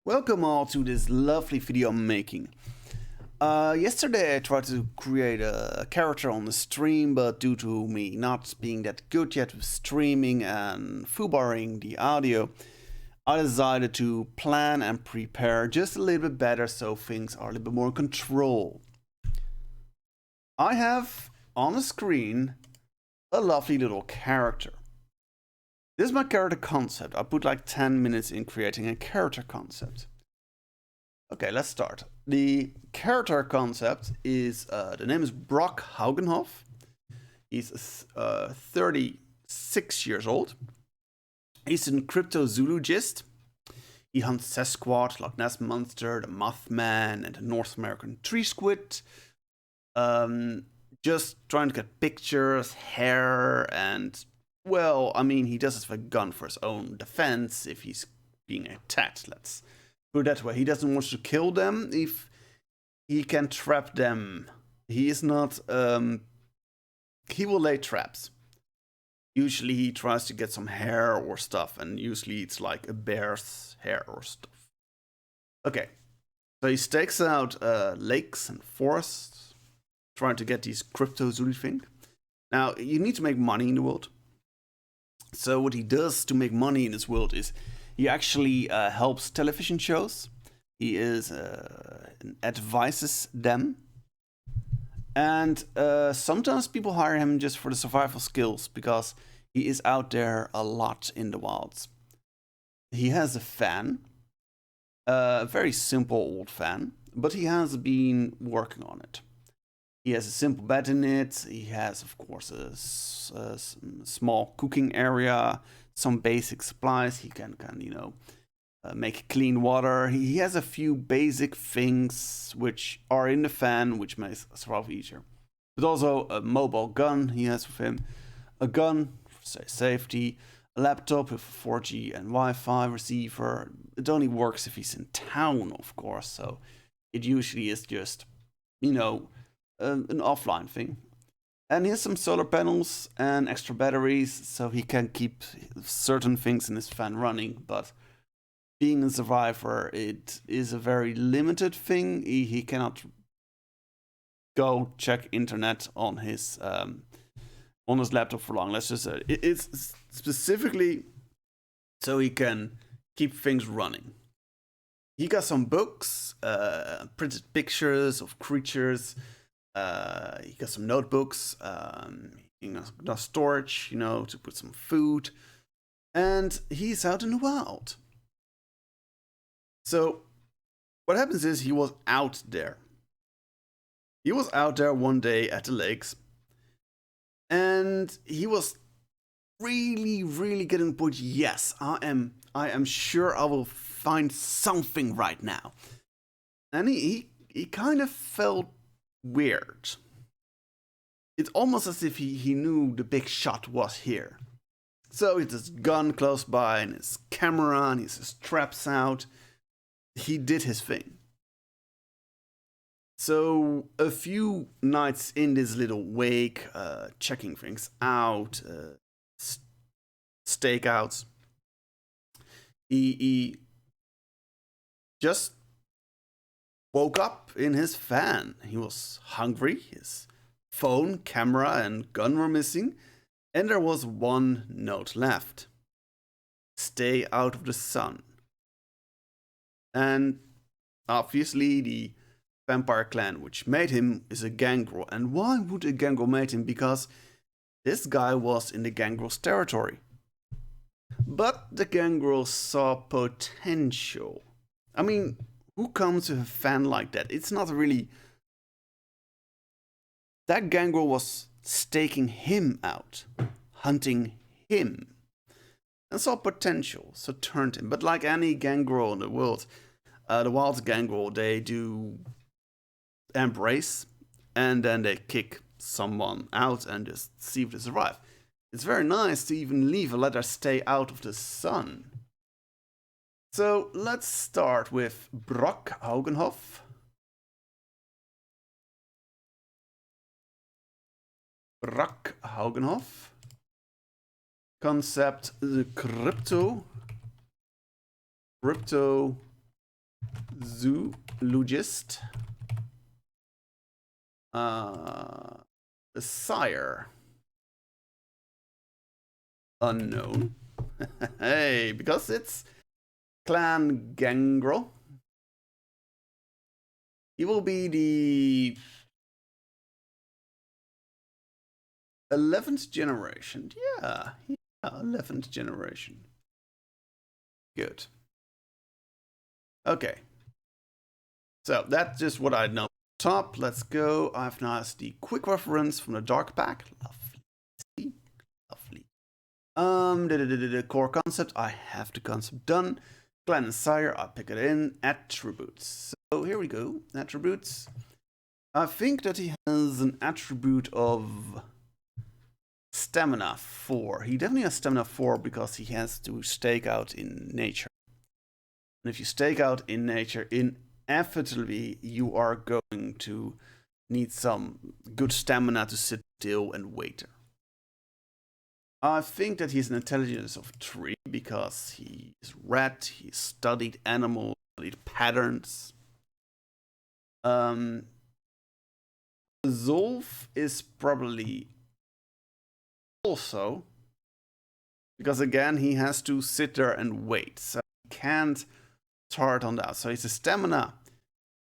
Welcome all to this lovely video I'm making. Yesterday I tried to create a character on the stream, but due to me not being that good yet with streaming and foobarring the audio, I decided to plan and prepare just a little bit better so things are a little bit more in control. I have on the screen a lovely little character. This is my character concept. I put like 10 minutes in creating a character concept. Okay, let's start. The character concept is, the name is Brock Haugenhoff. He's 36 years old. He's a Cryptozoologist. He hunts Sasquatch, Loch Ness Monster, the Mothman, and the North American tree squid. Just trying to get pictures, hair, and, well, I mean, he does this with a gun for his own defense if he's being attacked, let's put it that way. He doesn't want to kill them if he can trap them. He is not, he will lay traps. Usually he tries to get some hair or stuff, and usually it's like a bear's hair or stuff. Okay, so he stakes out lakes and forests, trying to get these cryptozoology things. Now, you need to make money in the world. So what he does to make money in this world is he actually helps television shows. He advises them. And sometimes people hire him just for the survival skills because he is out there a lot in the wilds. He has a fan, a very simple old fan, but he has been working on it. He has a simple bed in it. He has, of course, a small cooking area, some basic supplies. He can make clean water. He has a few basic things which are in the fan, which makes survival easier. But also a mobile gun he has with him, a gun for safety, a laptop with a 4G and Wi-Fi receiver. It only works if he's in town, of course. So it usually is just, an offline thing. And he has some solar panels and extra batteries, so he can keep certain things in his fan running. But being a survivor, it is a very limited thing. He cannot go check internet on his laptop for long. Let's just say it's specifically so he can keep things running. He got some books, printed pictures of creatures. He got some notebooks, storage, to put some food, and he's out in the wild. So what happens is he was out there. He was out there one day at the lakes, and he was really, really getting the point. Yes, I am sure I will find something right now. And he kind of felt weird. It's almost as if he knew the big shot was here. So he has his gun close by and his camera and he has his traps out. He did his thing. So a few nights in this little wake, checking things out, stakeouts, he just woke up in his van. He was hungry, his phone, camera, and gun were missing, and there was one note left. Stay out of the sun. And obviously the vampire clan which made him is a Gangrel. And why would a Gangrel made him? Because this guy was in the Gangrel's territory. But the Gangrel saw potential. I mean, who comes with a fan like that? It's not really. That Gangrel was staking him out, hunting him, and saw potential, so turned him. But like any Gangrel in the world, the wild Gangrel, they do embrace, and then they kick someone out and just see if they survive. It's very nice to even leave a letter stay out of the sun. So let's start with Brock Haugenhoff. Brock Haugenhoff. Concept the crypto Cryptozoologist. The sire. Unknown. Hey, because it's Clan Gangrel. He will be the 11th generation. Yeah, 11th generation. Good. Okay. So that's just what I know. Top, let's go. I've noticed the quick reference from the dark pack. Lovely. Lovely. The core concept, I have the concept done. Clan and Sire, I pick it in. Attributes. So here we go. Attributes. I think that he has an attribute of stamina 4. He definitely has stamina 4 because he has to stake out in nature. And if you stake out in nature, inevitably you are going to need some good stamina to sit still and wait. I think that he's an intelligence of 3 because he's read, he's studied animals, studied patterns. Zolf is probably also, because again he has to sit there and wait, so he can't start on that. So it's a stamina.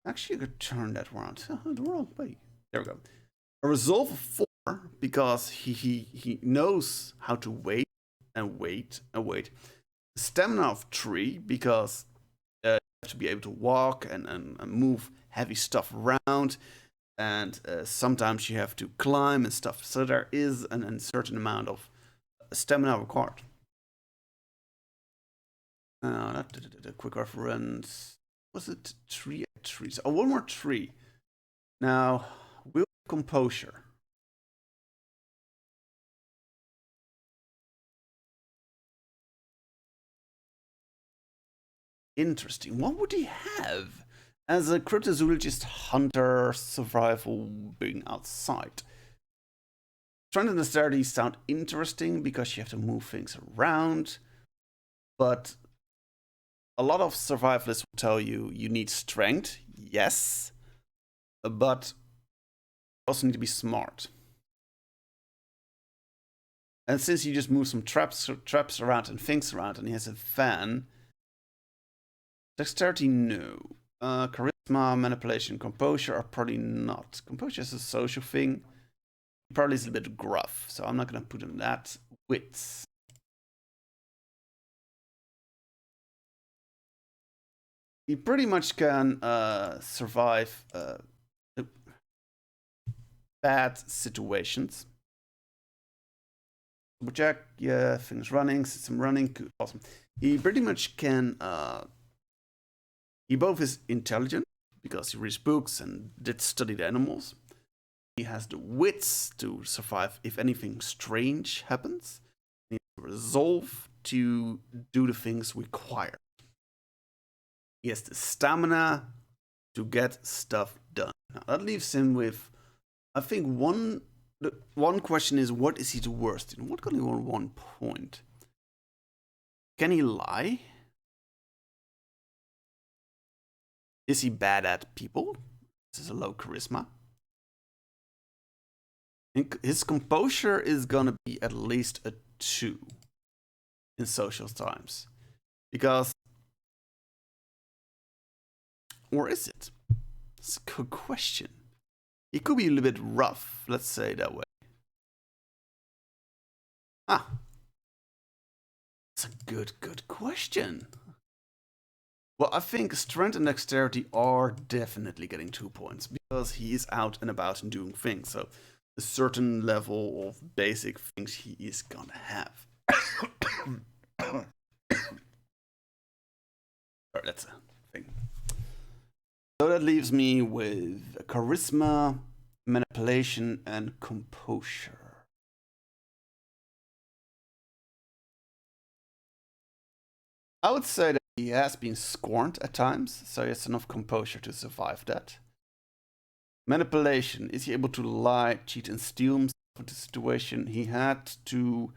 Actually, I could turn that around. The wrong way. There we go. A resolve of 4 because he knows how to wait and wait and wait. Stamina of 3 because you have to be able to walk and move heavy stuff around, and sometimes you have to climb and stuff. So there is a certain amount of stamina required. The quick reference. Was it 3 trees? Oh, one more tree. Now, will composure. Interesting. What would he have as a cryptozoologist hunter survival being outside? Strength and dexterity sound interesting because you have to move things around, but a lot of survivalists will tell you you need strength, yes, but you also need to be smart. And since you just move some traps around and things around, and he has a fan, dexterity, no. Charisma, manipulation, composure are probably not. Composure is a social thing. Probably is a bit gruff, so I'm not going to put him that. Wits. He pretty much can survive bad situations. Jack, yeah, things running, system running, good, awesome. He pretty much can. He both is intelligent because he reads books and did study the animals. He has the wits to survive if anything strange happens. He has the resolve to do the things required. He has the stamina to get stuff done. Now, that leaves him with, I think, one question is, what is he the worst in? What can he on 1 point? Can he lie? Is he bad at people? This is a low charisma. And his composure is gonna be at least a 2 in social times. Because, or is it? It's a good question. He could be a little bit rough, let's say that way. That's a good question. Well, I think strength and dexterity are definitely getting 2 points because he is out and about and doing things. So a certain level of basic things he is gonna have. That's a thing. So that leaves me with charisma, manipulation, and composure. I would say that he has been scorned at times, so he has enough composure to survive that. Manipulation. Is he able to lie, cheat, and steal himself into the situation? He had to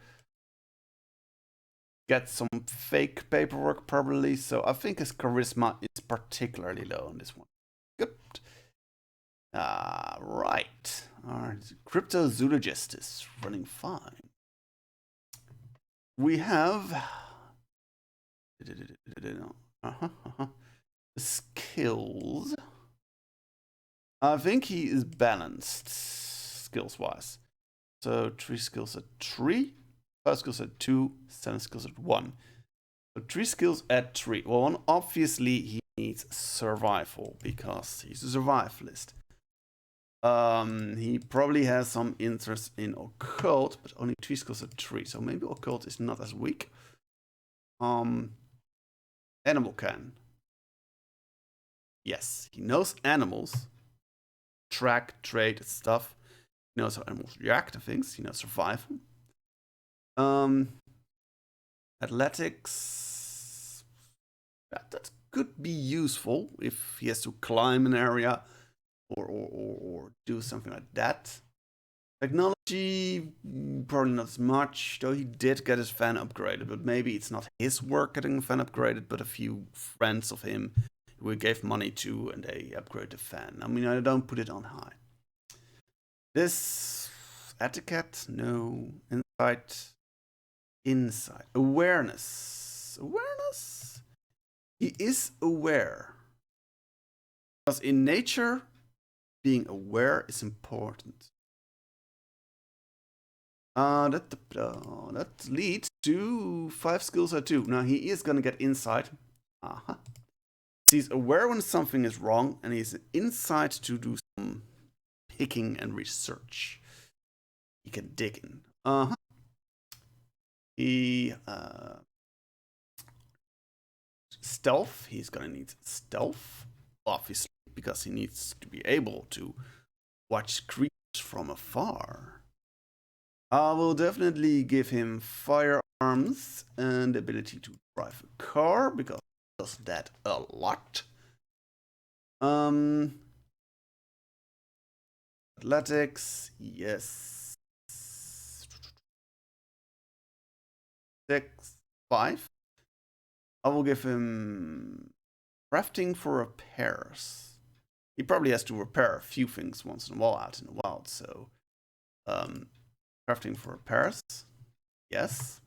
get some fake paperwork probably, so I think his charisma is particularly low on this one. Good. Right. Our Cryptozoologist is running fine. We have skills. I think he is balanced skills-wise. So 3 skills at 3, 5 skills at 2, 7 skills at 1. So 3 skills at 3. Well, obviously he needs survival because he's a survivalist. He probably has some interest in occult, but only 3 skills at 3. So maybe occult is not as weak. Animal can. Yes, he knows animals. Track, trade, stuff. He knows how animals react to things. He knows survival. Athletics. That could be useful if he has to climb an area or do something like that. Technology, probably not as much, though he did get his fan upgraded, but maybe it's not his work getting the fan upgraded, but a few friends of him who he gave money to and they upgrade the fan. I mean, I don't put it on high. This etiquette, no. Insight. Awareness. He is aware. Because in nature, being aware is important. That leads to 5 skills at 2. Now he is gonna get insight. He's aware when something is wrong, and he's insight to do some picking and research. He can dig in. Stealth. He's gonna need stealth, obviously, because he needs to be able to watch creatures from afar. I will definitely give him firearms and the ability to drive a car, because he does that a lot. Athletics, yes. 6, 5. I will give him crafting for repairs. He probably has to repair a few things once in a while out in the wild, so crafting for repairs, yes.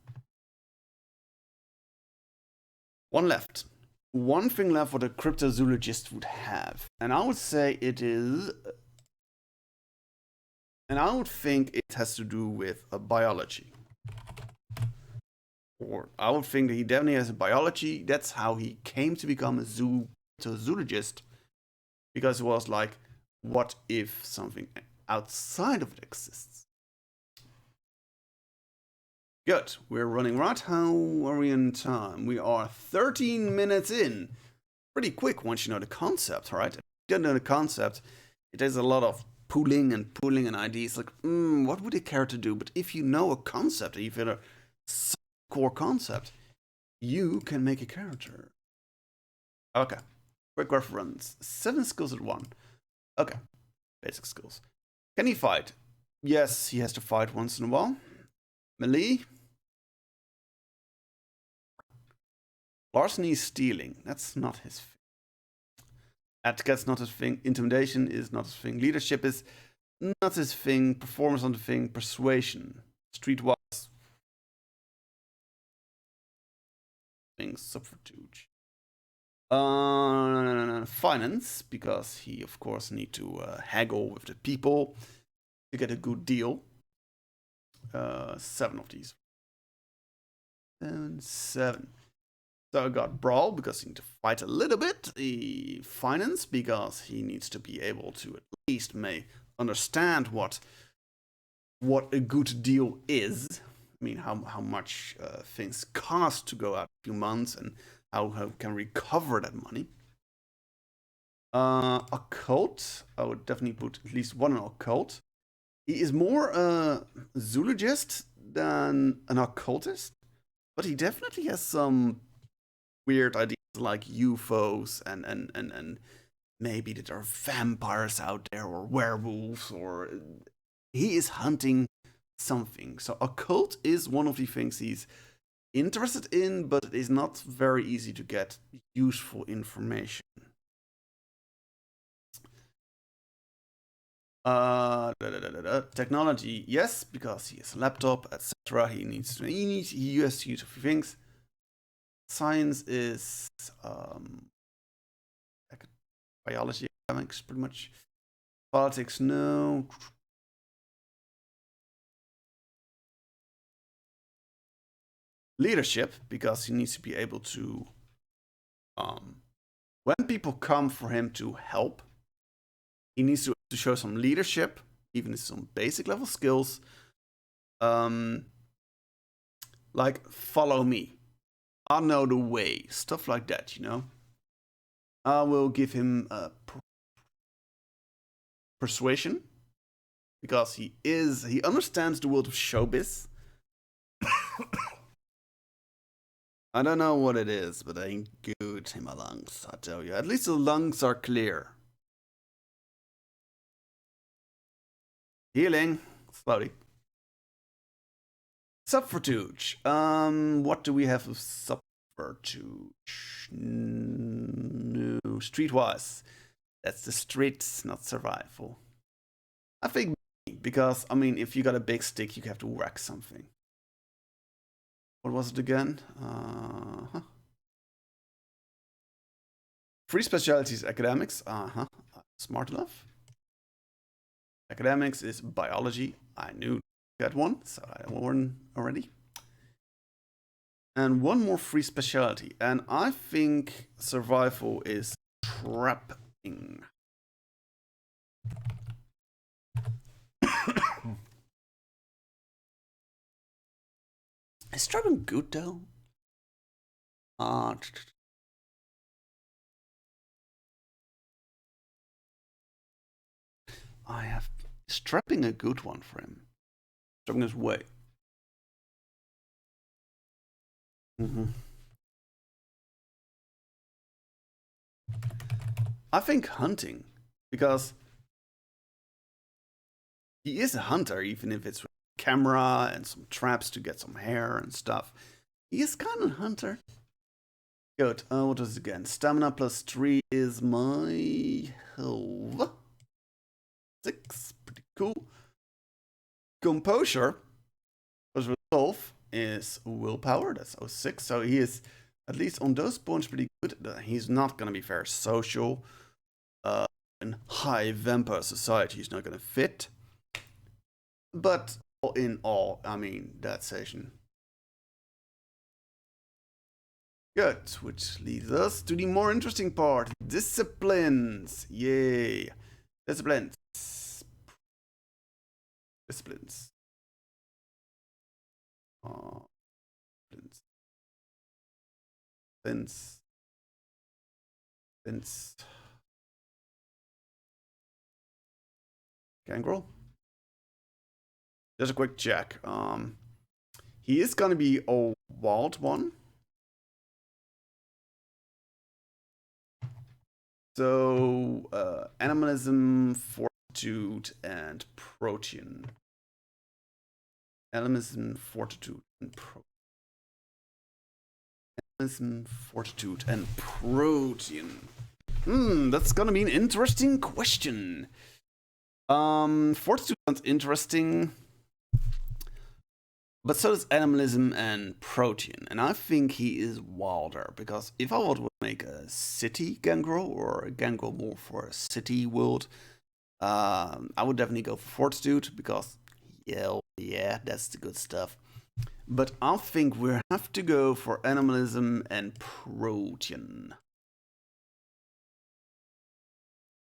1 left. One thing left what a cryptozoologist would have, and I would say it is, and I would think it has to do with a biology. Or I would think that he definitely has a biology. That's how he came to become a zoologist, because it was like, what if something outside of it exists? Good, we're running right. How are we in time? We are 13 minutes in. Pretty quick once you know the concept, right? If you don't know the concept, it is a lot of pulling and ideas like, what would a character do? But if you know a concept, if you know a core concept, you can make a character. Okay, quick reference. 7 skills at 1. Okay, basic skills. Can he fight? Yes, he has to fight once in a while. Melee. Larceny is stealing. That's not his thing. Etiquette's not his thing. Intimidation is not his thing. Leadership is not his thing. Performance on the thing. Persuasion. Streetwise. Things. Subterfuge. Finance, because he of course need to haggle with the people to get a good deal. 7 of these. 7. So I got brawl because he needs to fight a little bit. The finance because he needs to be able to at least understand what a good deal is. I mean, how much things cost to go out a few months and how can recover that money. Occult, I would definitely put at least 1 in occult. He is more a zoologist than an occultist, but he definitely has some weird ideas like UFOs and maybe that there are vampires out there or werewolves, or he is hunting something. So occult is one of the things he's interested in, but it is not very easy to get useful information. Technology, yes, because he has a laptop, etc. He has to use a few things. Science is biology, economics, pretty much. Politics, no. Leadership, because he needs to be able to, when people come for him to help, he needs to show some leadership, even some basic level skills. Like, follow me. I know the way. Stuff like that, you know? I will give him persuasion, because he understands the world of showbiz. I don't know what it is, but I ain't good in my lungs, I tell you. At least the lungs are clear. Healing, slowly. Subterfuge. What do we have with subterfuge? No, streetwise. That's the streets, not survival. I think because, I mean, if you got a big stick, you have to whack something. What was it again? Free specialties, academics. Smart enough. Academics is biology. I knew that one, so I warned already. And one more free specialty, and I think survival is trapping. Is trapping good though? I have. Is trapping a good one for him? Trapping is way. I think hunting, because he is a hunter, even if it's with a camera and some traps to get some hair and stuff. He is kind of a hunter. Good. What is it again? Stamina plus 3 is my health. 6. Pretty cool. Composure plus resolve is willpower. That's 06. So he is, at least on those points, pretty good. He's not going to be very social. In high vampire society, he's not going to fit. But all in all, I mean, that session. Good, which leads us to the more interesting part. Disciplines. Yay. Disciplines. Disciplines. Disciplines. Gangrel. Just a quick check. He is gonna be a wild one. So, animalism, fortitude, and protein. Animalism, fortitude, and protein. Animalism, fortitude, and protein. That's gonna be an interesting question. Fortitude sounds interesting. But so does animalism and protein, and I think he is wilder, because if I would make a city Gangrel, or a Gangrel more for a city world, I would definitely go for fortitude, because yeah, that's the good stuff. But I think we have to go for animalism and protein.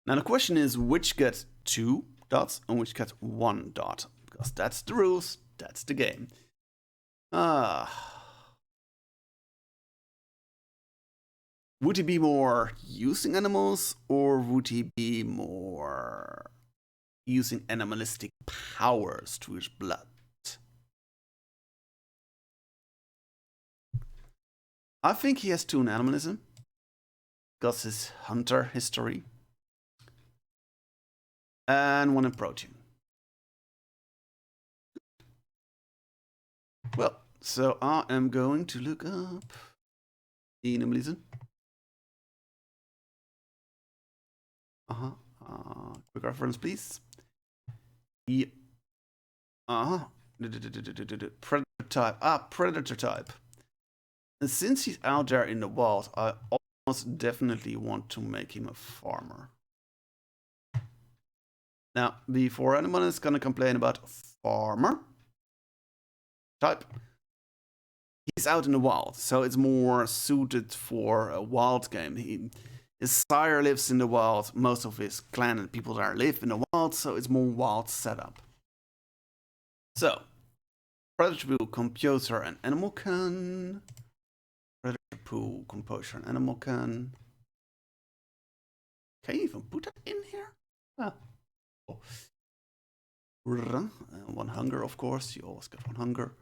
Now the question is, which gets 2 dots and which gets 1 dot, because that's the rules, that's the game. Would he be more using animals, or would he be more using animalistic powers to his blood? I think he has 2 in animalism, because his hunter history, and 1 in protein. Well, So I am going to look up animalism. Quick reference, please. Predator type. Predator type. And since he's out there in the wild, I almost definitely want to make him a farmer. Now, before anyone is gonna complain about farmer type, he's out in the wild, so it's more suited for a wild game. His sire lives in the wild, most of his clan and people there live in the wild, so it's more wild setup. So, Predator Pool, Composer, and Animal Can. Predator Pool, Composer, and Animal Can. Can you even put that in here? Oh. One hunger, of course. You always get one hunger.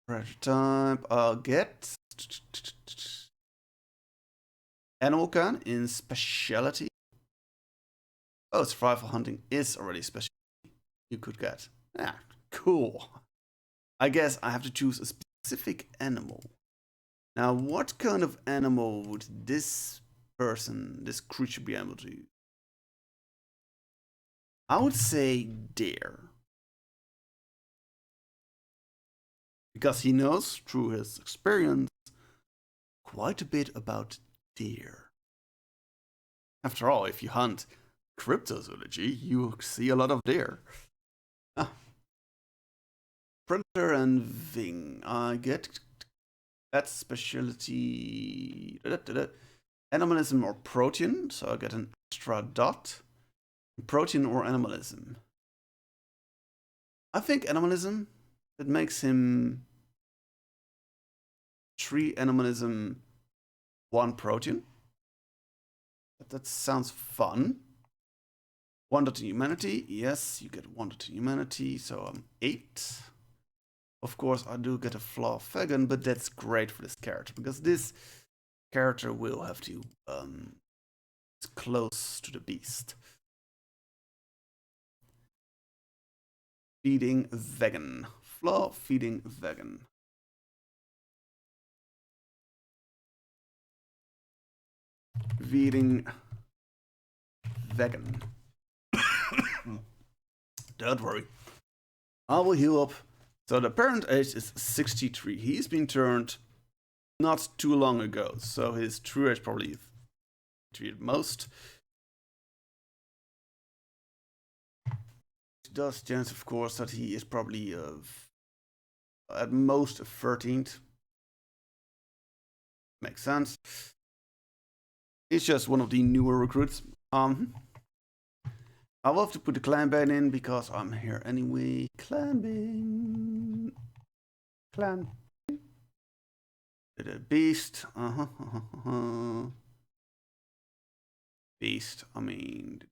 Predator type. I'll get Animal Can in speciality. Oh, survival hunting is already special. You could get. Yeah, cool. I guess I have to choose a specific animal. Now, what kind of animal would this creature be able to use? I would say deer. Because he knows, through his experience, quite a bit about deer. After all, if you hunt cryptozoology, you see a lot of deer. Predator and Ving. I get that specialty. Animalism or protein, so I get an extra dot. Protein or animalism. I think animalism. It makes him 3 animalism, 1 protein. That sounds fun. 1 dot to humanity. Yes, you get 1 dot to humanity, so I'm 8. Of course, I do get a flaw of vegan, but that's great for this character, because this character will have to it's close to the beast. Feeding vegan. Flaw feeding vegan. Feeding vegan. Don't worry. I will heal up. So the parent age is 63. He's been turned not too long ago, so his true age probably treated most. It does chance, of course, that he is probably at most a 13th. Makes sense. He's just one of the newer recruits. I will have to put the clan ban in because I'm here anyway. Clan ban. Clan. The beast. Beast. I mean.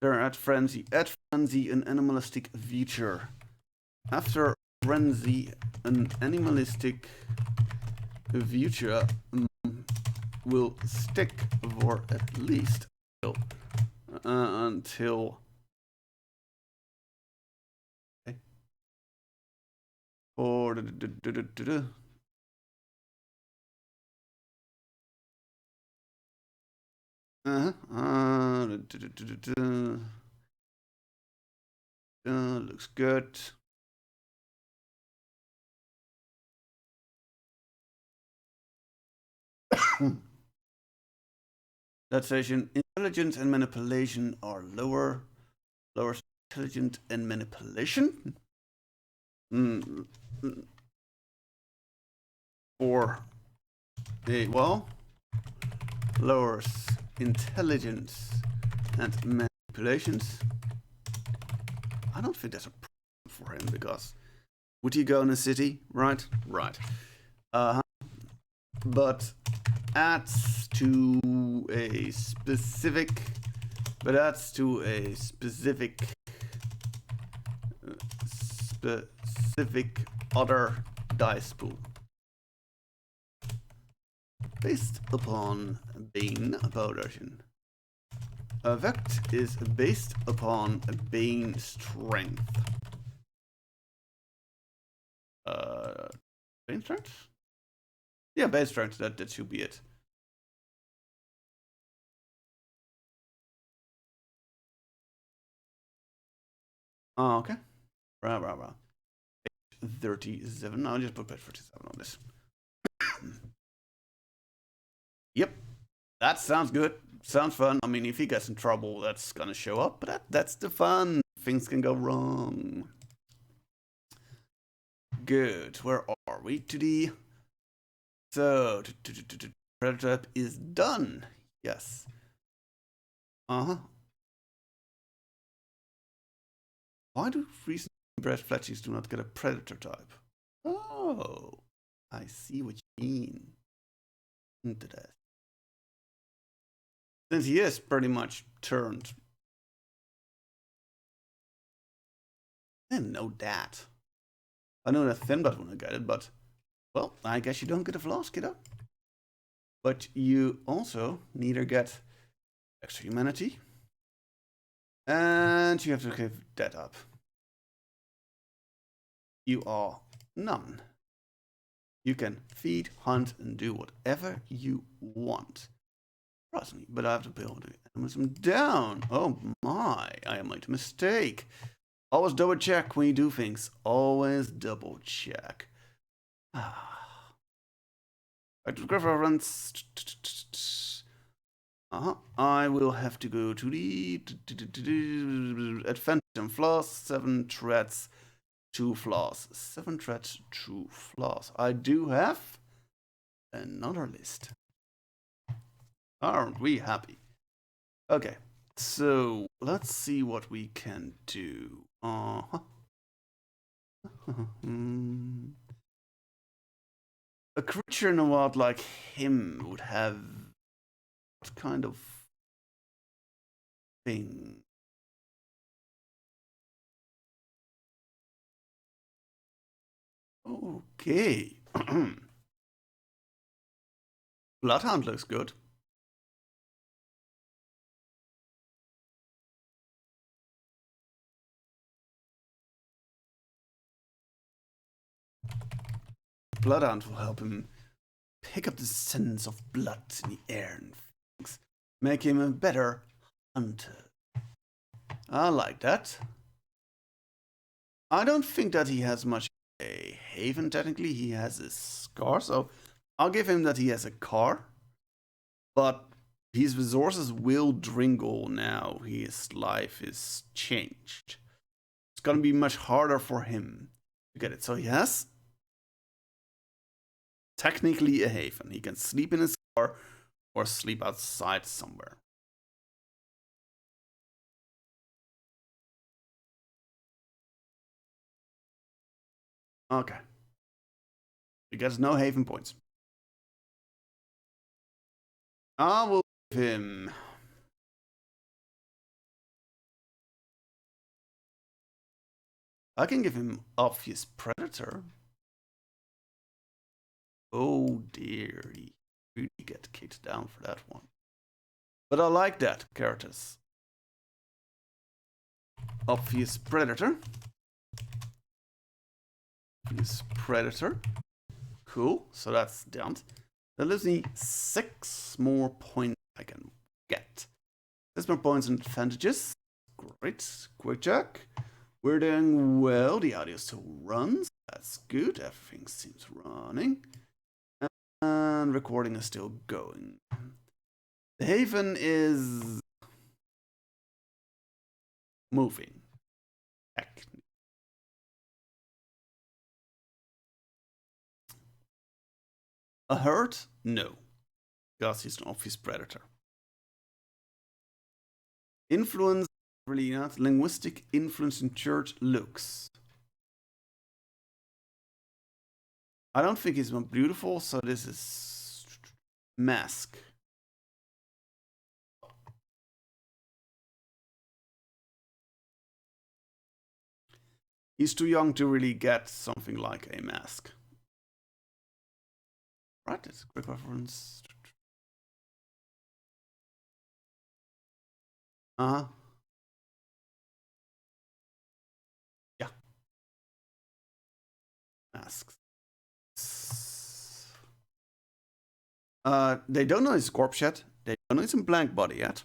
They're at frenzy. At frenzy, an animalistic feature. After frenzy, an animalistic future will stick for at least until or looks good. That session, intelligence and manipulation are lower. Lower intelligence and manipulation? Or, well, lowers intelligence and manipulations. I don't think that's a problem for him, because would he go in a city? Right? Right. But adds to a specific other dice pool based upon being a potion. Vect is based upon Bane strength. Bane strength? Yeah, Bane strength, that should be it. Oh, okay. Right. 37. I'll just put page 37 on this. Yep. That sounds good. Sounds fun. I mean, if he gets in trouble, that's gonna show up, but that's the fun. Things can go wrong. Good. Where are we? So, Predator is done. Yes. Uh-huh. Why do recent bred fletchies do not get a predator type? Oh, I see what you mean. Into that. Since he is pretty much turned. I didn't know that. I know that Thinblood wouldn't get it, but well, I guess you don't get a flask, kiddo. But you also neither get extra humanity, and you have to give that up. You are none. You can feed, hunt, and do whatever you want. Trust me, but I have to build the animalism down. Oh my, I made a mistake. Always double check when you do things. Always double check. Reference. I will have to go to the advantage and flaws. 7 threats, 2 flaws. 7 threats, 2 flaws. I do have another list. Aren't we happy? Okay, so let's see what we can do. A creature in the wild like him would have what kind of thing? Okay. Bloodhound looks good. Bloodhound will help him pick up the sense of blood in the air and things. Make him a better hunter. I like that. I don't think that he has much a haven, technically. He has a scar, so I'll give him that he has a car. But his resources will dwindle now. His life is changed. It's gonna be much harder for him to get it. So he has technically a haven. He can sleep in his car or sleep outside somewhere. Okay. He gets no haven points. I will give him. I can give him obvious predator. Oh dear, he really get kicked down for that one. But I like that characters. Obvious predator. Obvious predator. Cool. So that's done. That leaves me 6 more points I can get. 6 more points and advantages. Great. Quick check. We're doing well. The audio still runs. That's good. Everything seems running. And recording is still going. The haven is moving. Heck. A herd? No. Because he's an obvious predator. Influence, really not. Linguistic influence in church looks. I don't think he's beautiful, so this is mask. He's too young to really get something like a mask. Right, that's a quick reference. Uh-huh. Yeah. Asks. They don't know his corpse yet. They don't know he's in blank body yet.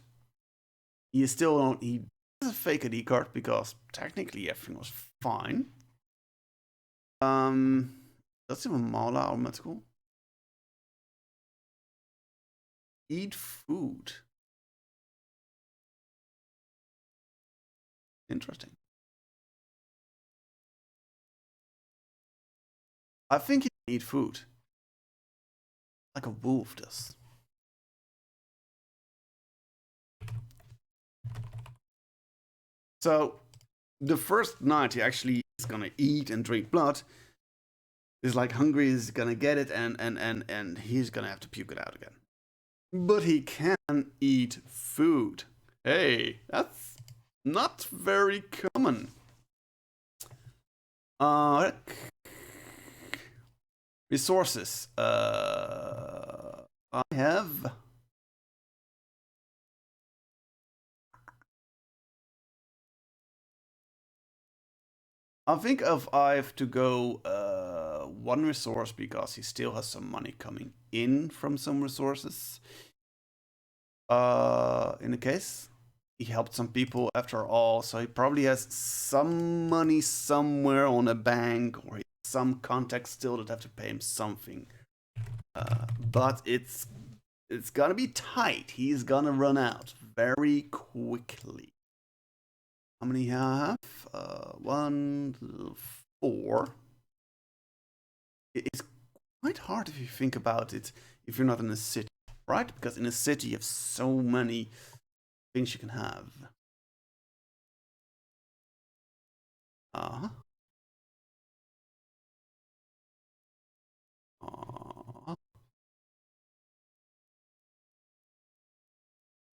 He is still on. He has a fake ID card because technically everything was fine. Does he have a mala or medical? Eat food. Interesting. I think he can eat food. Like a wolf does. So, the first night he actually is gonna eat and drink blood. Is like hungry, is gonna get it, and he's gonna have to puke it out again. But he can eat food. Hey, that's not very common. Resources. I have. I think if I have to go one resource because he still has some money coming in from some resources. In the case, he helped some people after all, so he probably has some money somewhere on a bank or some contacts still that have to pay him something. But it's gonna be tight. He's gonna run out very quickly. How many have? 1, 4. It's quite hard if you think about it if you're not in a city, right? Because in a city you have so many things you can have. Uh-huh.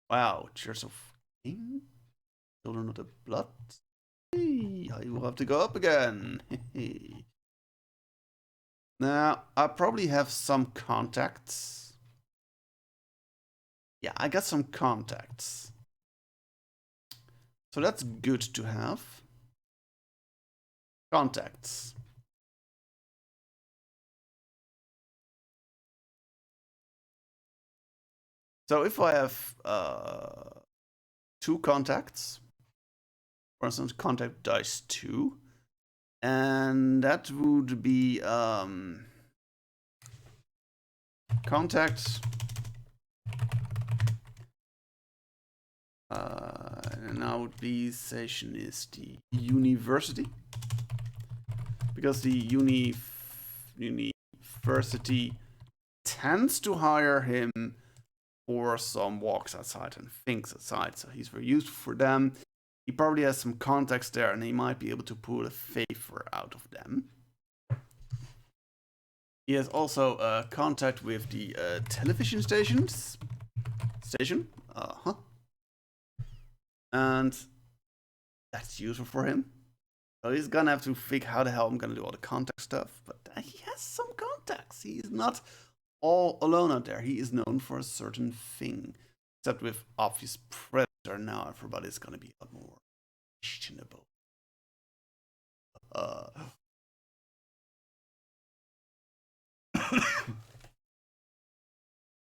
Wow, Cheers of King? Children of the Blood? Hey, I will have to go up again. Now, I probably have some contacts. Yeah, I got some contacts. So that's good to have. Contacts. So if I have 2 contacts, for instance, contact dice 2, and that would be contact. And now the station is the university, because the university tends to hire him for some walks outside and things outside, so he's very useful for them. He probably has some contacts there, and he might be able to pull a favor out of them. He has also contact with the television station. And that's useful for him. So he's gonna have to figure how the hell I'm gonna do all the contact stuff. But he has some contacts. He's not all alone out there. He is known for a certain thing. Except with obvious predator, now everybody's gonna be a lot more questionable.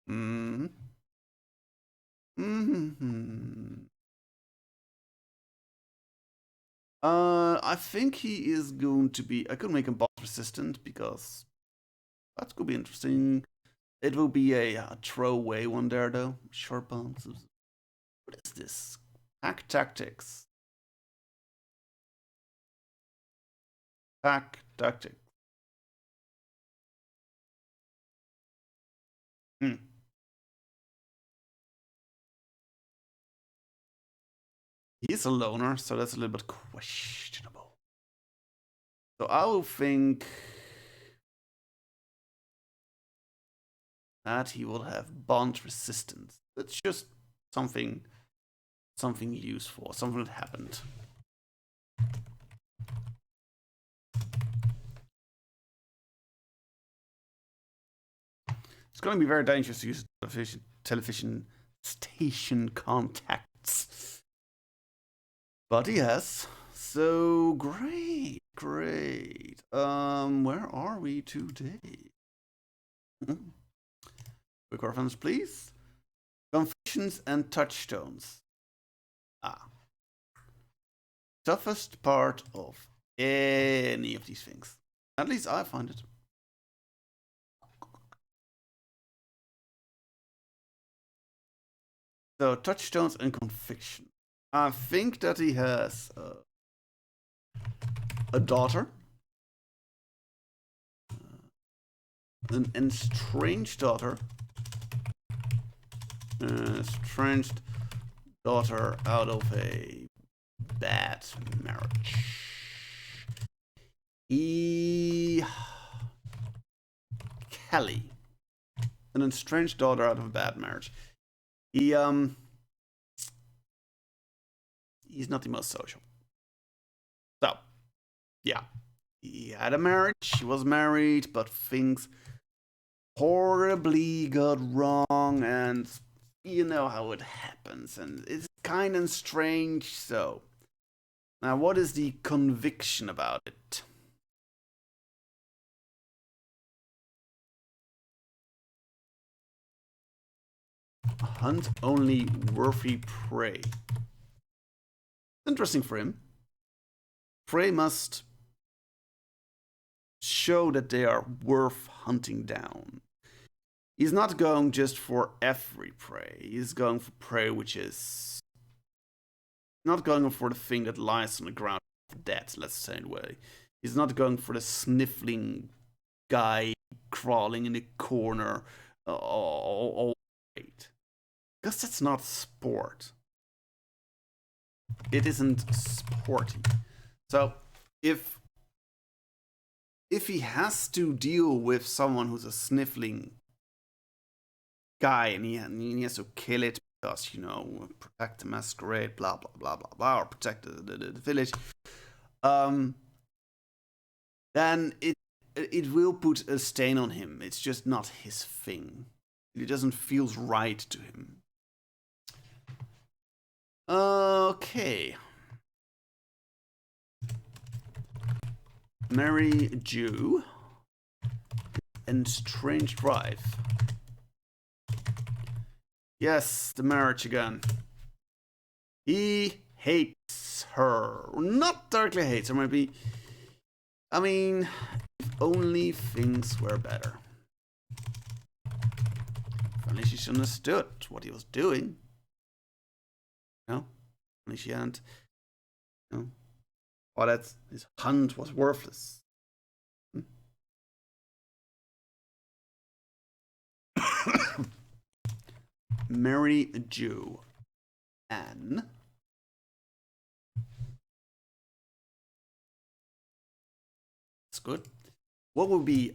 Mm. Mm-hmm. I think he is going to be. I could make him boss resistant because that could be interesting. It will be a throwaway one there though. Short bombs. What is this? Hack tactics. Hack tactics. Hmm. He's a loner, so that's a little bit questionable. So I will think that he will have bond resistance. That's just something useful, something that happened. It's going to be very dangerous to use television station contacts But he has. So great, great. Where are we today? Quick reference, please. Confessions and touchstones. Ah. Toughest part of any of these things. At least I find it. So, touchstones and conviction. I think that he has a daughter. An estranged daughter. Estranged daughter out of a bad marriage. Kelly. An estranged daughter out of a bad marriage. He's not the most social. So, yeah. He had a marriage, he was married, but things horribly got wrong, and you know how it happens, and it's kind of strange. So, now what is the conviction about it? Hunt only worthy prey. Interesting for him. Prey must show that they are worth hunting down. He's not going just for every prey. He's going for prey which is not going for the thing that lies on the ground dead, let's say it way. He's not going for the sniffling guy crawling in the corner. Wait. Because that's not sport. It isn't sporty. So if he has to deal with someone who's a sniffling guy and he has to kill it because, you know, protect the masquerade, blah blah blah blah blah, or protect the village, then it will put a stain on him. It's just not his thing. It doesn't feel right to him. Okay. Marry Jew. And strange wife. Yes, the marriage again. He hates her. Not directly hates her, maybe. I mean, if only things were better. If only she understood what he was doing. No? Only she hadn't. No. Or that his hunt was worthless. Marry a Jew. Anne. That's good. What would be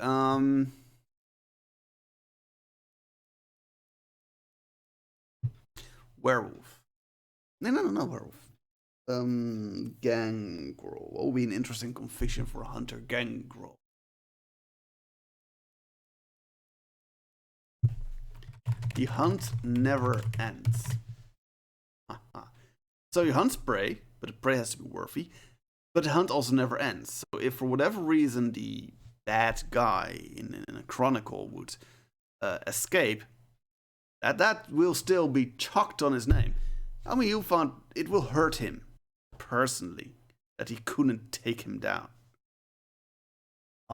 werewolf? No, werewolf. Gangrel. What would be an interesting confession for a hunter? Gangrel. The hunt never ends. So you hunt prey, but the prey has to be worthy. But the hunt also never ends. So if for whatever reason the bad guy in a chronicle would escape, that will still be chalked on his name. I mean, you'll find it will hurt him personally that he couldn't take him down.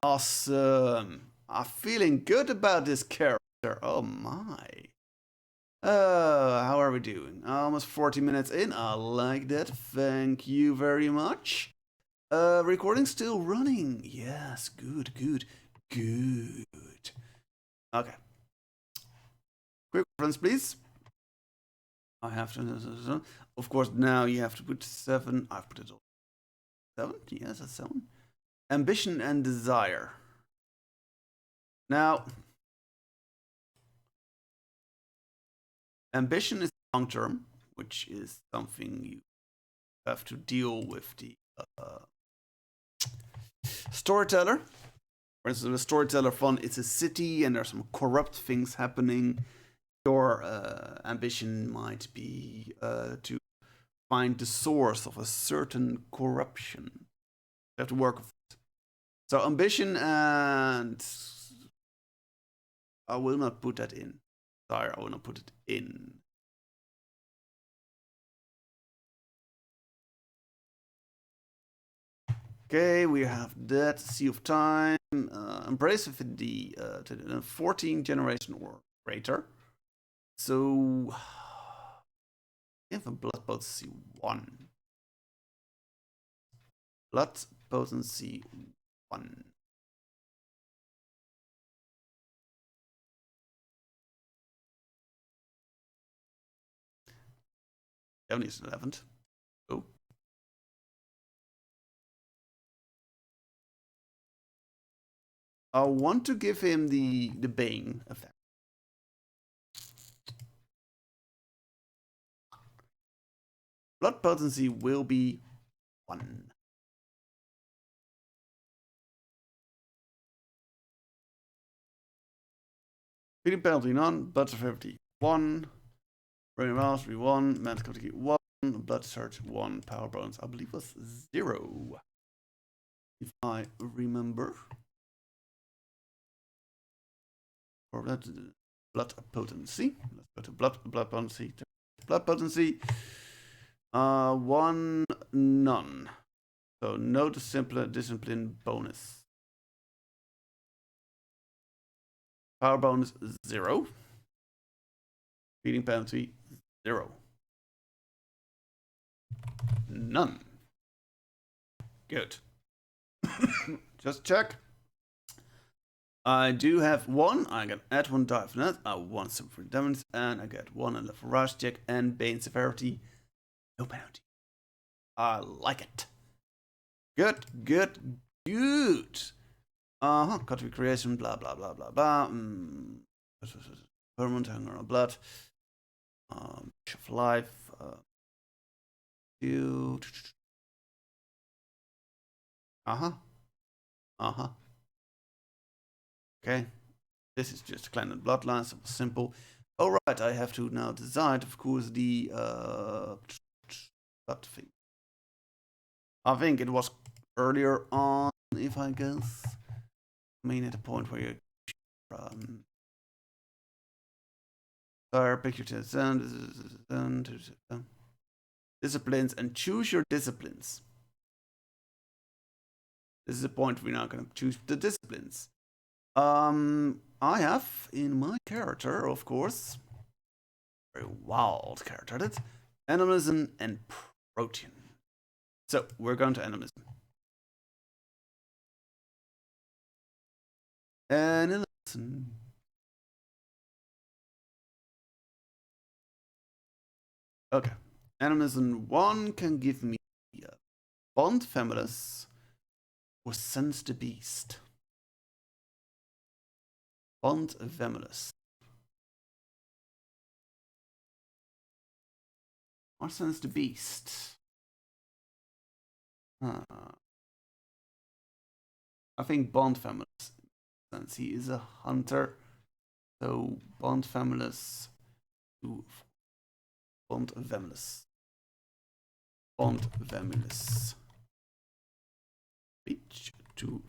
Awesome. I'm feeling good about this character. Oh my. How are we doing? Almost 40 minutes in. I like that. Thank you very much. Recording still running. Yes, good. Okay. Quick reference, please. I have to. Of course, now you have to put 7. I've put it all. 7? Yes, that's 7. Ambition and desire. Now, ambition is long term, which is something you have to deal with the storyteller. For instance, the storyteller fun, it's a city and there's some corrupt things happening. Your ambition might be to find the source of a certain corruption. You have to work with it. So ambition, and I will not put that in. Sorry, I will not put it in. Okay, we have that. Sea of Time. Embrace of the 14th generation or greater. So, if a blood potency 1. Blood potency 1. Only is 11th. Oh. I want to give him the Bane effect. Blood potency will be 1. Feeding penalty none, blood severity 1. Brain mastery 1, mental capacity 1, blood search 1, power bonus I believe was 0. If I remember. Or blood potency. Let's go to blood potency. Blood potency. 1 none. So no discipline bonus. Power bonus 0. Feeding penalty 0. None. Good. Just check. I do have 1. I can add 1 die for that. I want some free damage, and I get 1 on the Farage check and Bane severity. No penalty. I like it. Good, good, good. Cut recreation, blah, blah, blah, blah, blah. Permanent hunger on blood. Of life. Okay. This is just clan and bloodline, so simple. Alright, I have to now decide, of course, the blood thing. I think it was earlier on, if I guess. I mean, at the point where you picture disciplines and choose your disciplines. This is the point we're now going to choose the disciplines. I have in my character, of course, very wild character, that's animalism and protein. So we're going to animalism. Animalism. Okay. Animalism 1 can give me Bond Families or Sense the Beast. Bond Families. Or Sense the Beast. I think Bond Families, since he is a hunter. So Bond Families. Bond Families. Bond Families. Bitch to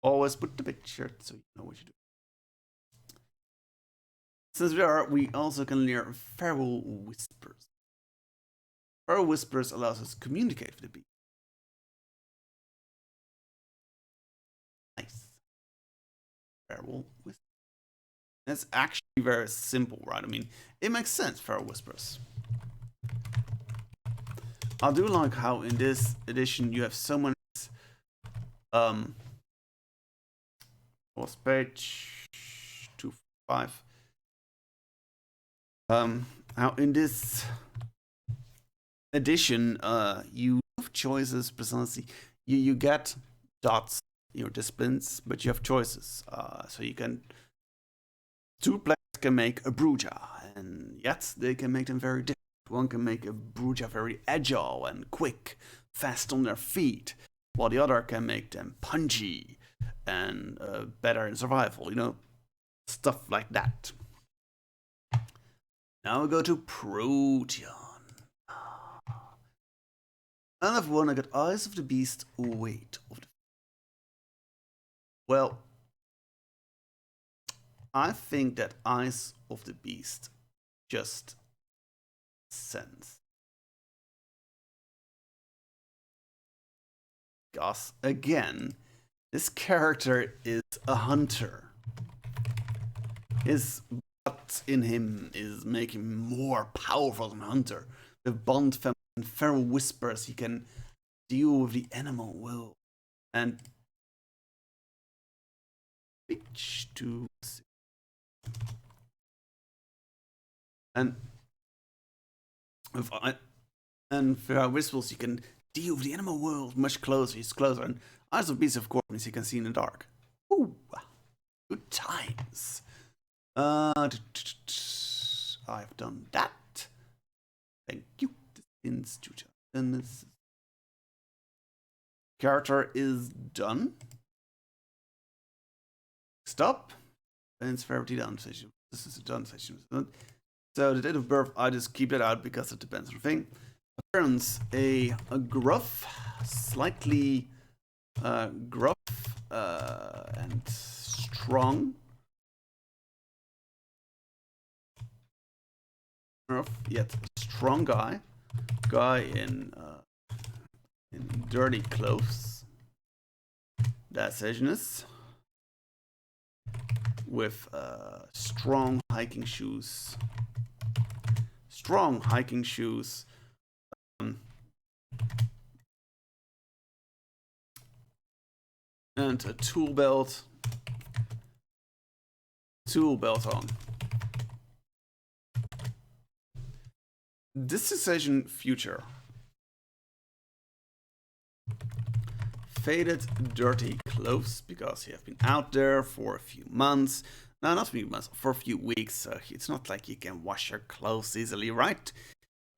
always put the picture so you know what you do. Since we also can learn Feral Whispers. Feral Whispers allows us to communicate with the beast. Nice. Feral Whispers. It's actually very simple, right? I mean, it makes sense, Feral Whispers. I do like how in this edition you have so many was page 2-5. How in this edition you have choices precisely. You get dots in your disciplines, but you have choices. So you can 2 players can make a Bruja, and yet they can make them very different. One can make a Bruja very agile and quick, fast on their feet, while the other can make them punchy and better in survival, you know, stuff like that. Now we go to Protean. Another one, I got Eyes of the Beast, Weight of the... Well, I think that Eyes of the Beast just sense. Because, again, this character is a hunter. His butt in him is making him more powerful than a hunter. With bond and feral whispers, he can deal with the animal will. And pitch to... And with feral whispers, he can deal with the animal world much closer. He's closer. And Eyes of Beast, of course, means he can see in the dark. Ooh, good times. I've done that. Thank you. And this character is done. Stop. And it's very done session. This is a done session. So the date of birth, I just keep that out because it depends on the thing. Appearance, a gruff, slightly gruff and strong. Yet strong guy in dirty clothes. That's Asianness. With strong hiking shoes. And a tool belt on. This is Asian future. Faded, dirty clothes because you have been out there for a few months. No, not a few months, for a few weeks. It's not like you can wash your clothes easily, right?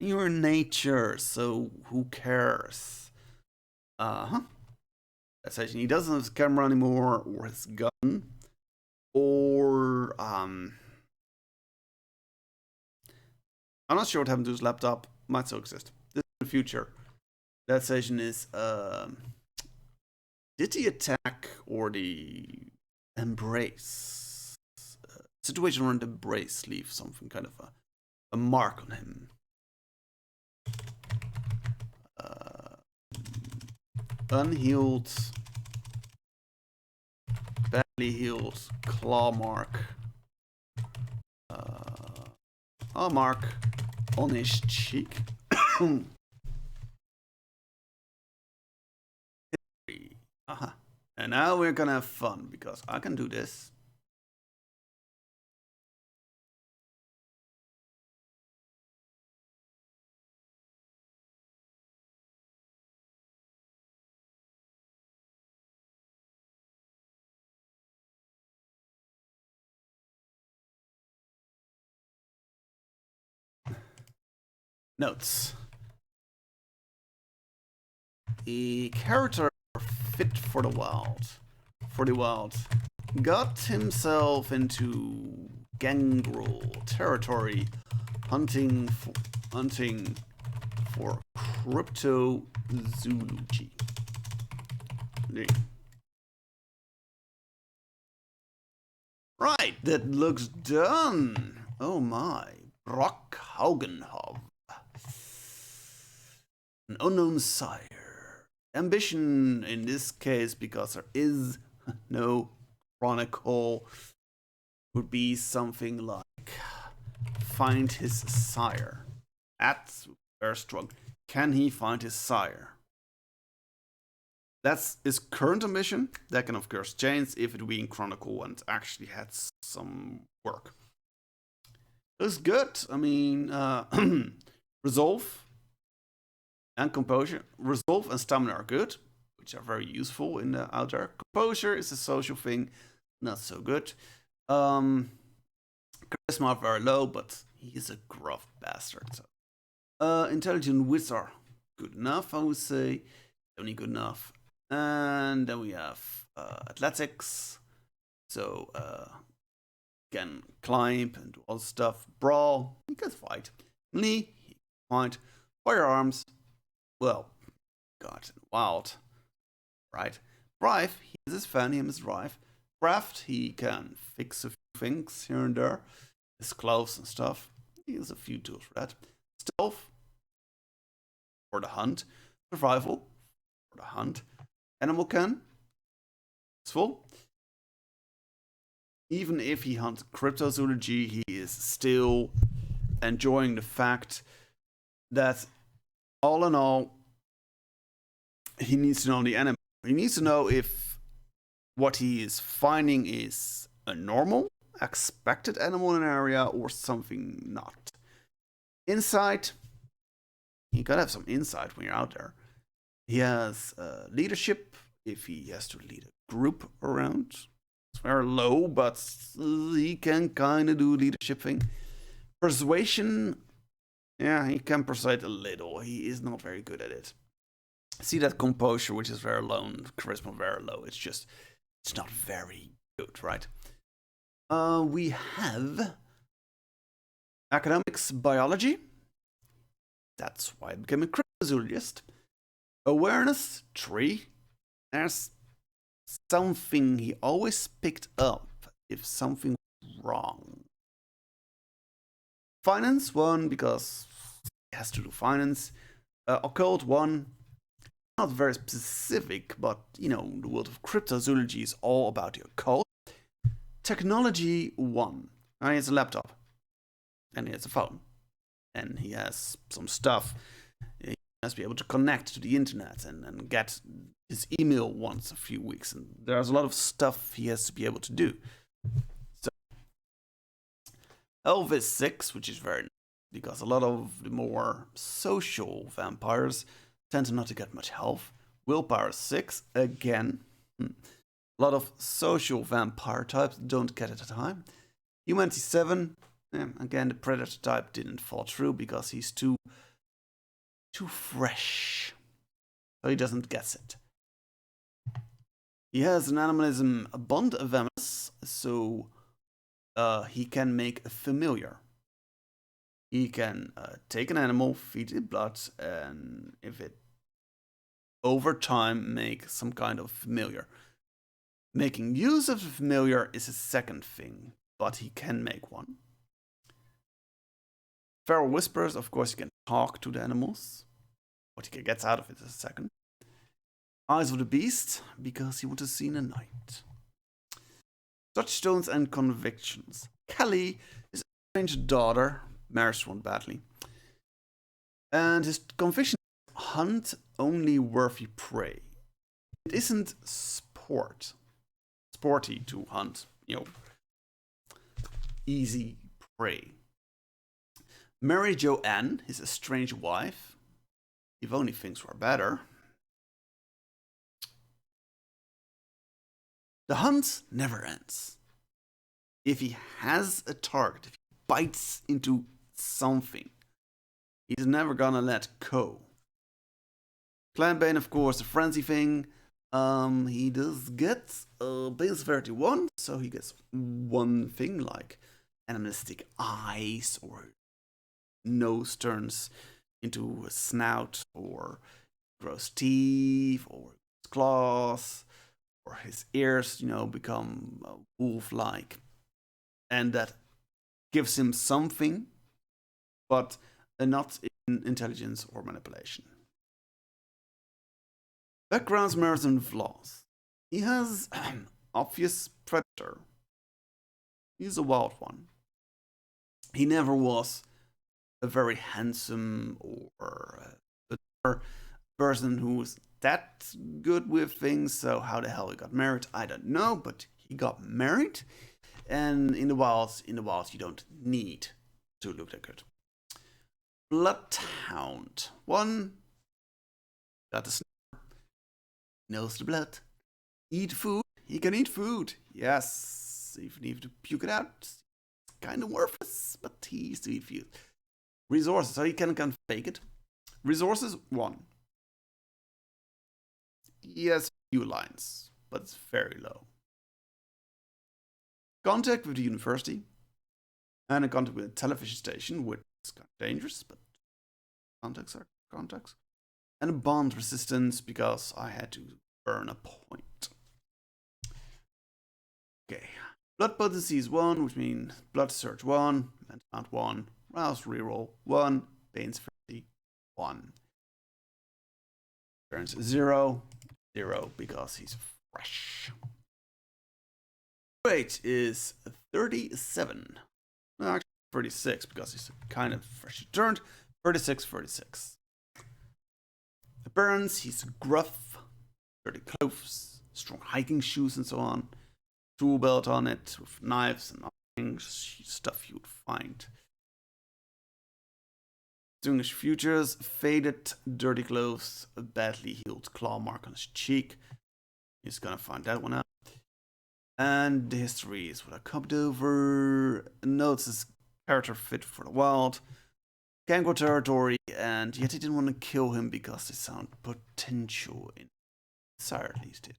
You're in nature, so who cares? That's Asian. He doesn't have his camera anymore, or his gun, or I'm not sure what happened to his laptop. Might still exist. This is the future. That station is did the attack or the embrace situation around the embrace leave something kind of a mark on him? Unhealed, badly healed claw mark. A mark on his cheek. And now we're gonna have fun because I can do this. Notes. The character fit for the wild. Got himself into Gangrel territory, hunting for Cryptozoology. Right, that looks done. Oh my, Brock Haugenhoff. An unknown sire. Ambition in this case, because there is no chronicle, would be something like find his sire. That's very strong. Can he find his sire? That's his current ambition. That can of course change if it being chronicle and actually had some work. It's good. I mean, resolve and composure. Resolve and stamina are good, which are very useful in the out there. Composure is a social thing, not so good. Charisma very low, but he's a gruff bastard. So. Intelligent wits are good enough, I would say. Only good enough. And then we have athletics. So can climb and do all stuff. Brawl, he can fight. Lee, he can fight. Firearms, well, God, wild, right? Drive, he has his fan, he has his drive. Craft, he can fix a few things here and there. His clothes and stuff. He has a few tools for that. Stealth, for the hunt. Survival, for the hunt. Animal can, useful. Even if he hunts cryptozoology, he is still enjoying the fact that all in all, he needs to know the animal. He needs to know if what he is finding is a normal, expected animal in an area or something not. Insight, you gotta have some insight when you're out there. He has leadership if he has to lead a group around. It's very low, but he can kind of do leadership thing. Persuasion, yeah, he can persuade a little. He is not very good at it. See that composure, which is very low, and charisma very low. It's not very good, right? We have academics, biology. That's why I became a cryptozoologist. Awareness, 3. There's something he always picked up if something was wrong. Finance, 1, because he has to do finance. Occult, 1. Not very specific, but you know, the world of cryptozoology is all about the occult. Technology, 1. Now he has a laptop. And he has a phone. And he has some stuff. He has to be able to connect to the internet and get his email once a few weeks. And there's a lot of stuff he has to be able to do. So Health is 6, which is very nice, because a lot of the more social vampires tend to not to get much health. Willpower 6, again. A lot of social vampire types don't get it at time. Humanity 7, again, the predator type didn't fall through because he's too fresh. So he doesn't get it. He has an animalism bond venomous, so he can make a familiar. He can take an animal, feed it blood, and if it over time make some kind of familiar. Making use of the familiar is a second thing, but he can make one. Feral whispers, of course, he can talk to the animals. What he gets out of it is a second. Eyes of the beast, because he would have seen a night. Touchstones and convictions. Kelly is a strange daughter, married one badly. And his conviction is hunt only worthy prey. It isn't sporty to hunt, you know, easy prey. Mary Joanne, his estranged wife, if only things were better. The hunt never ends. If he has a target, if he bites into something, he's never gonna let go. Clanbane, of course, a frenzy thing. He does get base severity 1, so he gets one thing like animalistic eyes, or nose turns into a snout, or grows teeth, or claws, or his ears, you know, become wolf-like. And that gives him something, but not in intelligence or manipulation. Backgrounds, merits, and flaws. He has an obvious predator. He's a wild one. He never was a very handsome or a person who was that good with things, so how the hell he got married, I don't know, but he got married. And in the wilds, you don't need to look that good. Bloodhound. 1, got the snare, knows the blood. Eat food, he can eat food. Yes, even if to puke it out, it's kind of worthless, but he's to eat food. Resources, so he can fake it. Resources, 1. He has a few lines, but it's very low. Contact with the university, and a contact with a television station, which is kind of dangerous, but contacts are contacts. and a bond resistance because I had to burn a point. Okay, blood potency is 1, which means blood surge 1, mental amount 1, rouse reroll 1, Bane's Frenzy 1. Turns 0, 0 because he's fresh. Weight is 37. No, actually 36 because he's kind of freshly turned. 36, 46. Appearance, he's gruff, dirty clothes, strong hiking shoes and so on. Tool belt on it with knives and things, stuff you'd find. Distinguished features, faded, dirty clothes, a badly healed claw mark on his cheek. He's gonna find that one out. And the history is what I copied over. Notes his character fit for the wild. Gangrel territory, and yet he didn't want to kill him because they sound potential in Sire at least did.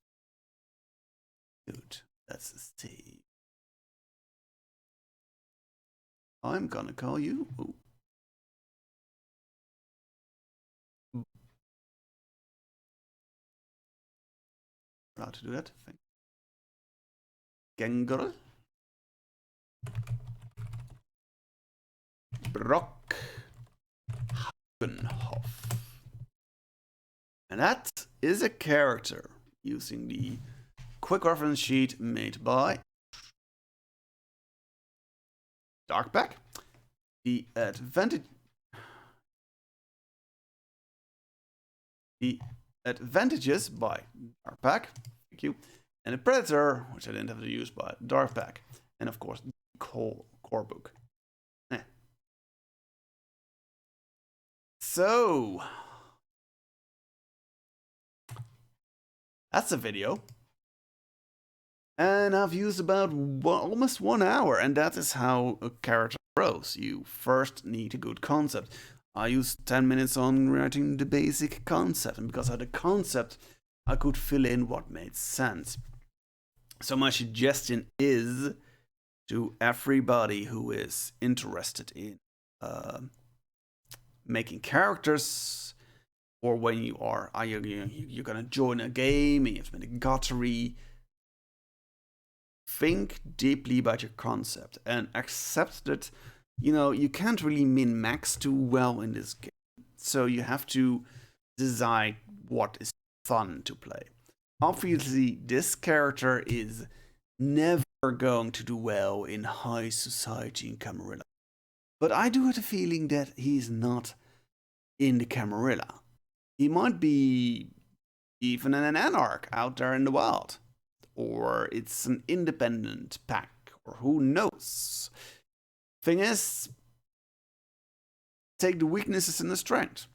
Good, that's a save. I'm gonna call you. Ooh. Allowed to do that. Thank you. Gangrel. Brock. Hagenhoff. And that is a character using the quick reference sheet made by Darkpack. The advantages by Darkpack. Thank you. And the Predator, which I didn't have to use by Darkpack. And of course, the core book. So, that's a video. And I've used about almost 1 hour, and that is how a character grows. You first need a good concept. I used 10 minutes on writing the basic concept, and because I had a concept, I could fill in what made sense. So my suggestion is to everybody who is interested in making characters, or when you're gonna join a game and you have to make a gottery, think deeply about your concept and accept that you can't really min-max too well in this game. So you have to decide what is fun to play. Obviously, this character is never going to do well in high society in Camarilla. But I do have a feeling that he's not in the Camarilla. He might be even an anarch out there in the wild. Or it's an independent pack, or who knows. Thing is, take the weaknesses and the strength.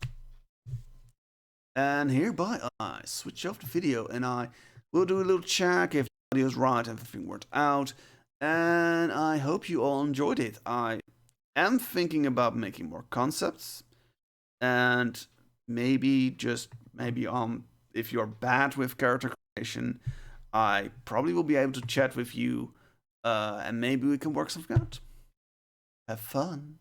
And hereby I switch off the video and I will do a little check if the audio is right, everything worked out. And I hope you all enjoyed it. I am thinking about making more concepts. And maybe if you're bad with character creation, I probably will be able to chat with you and maybe we can work something out. Have fun.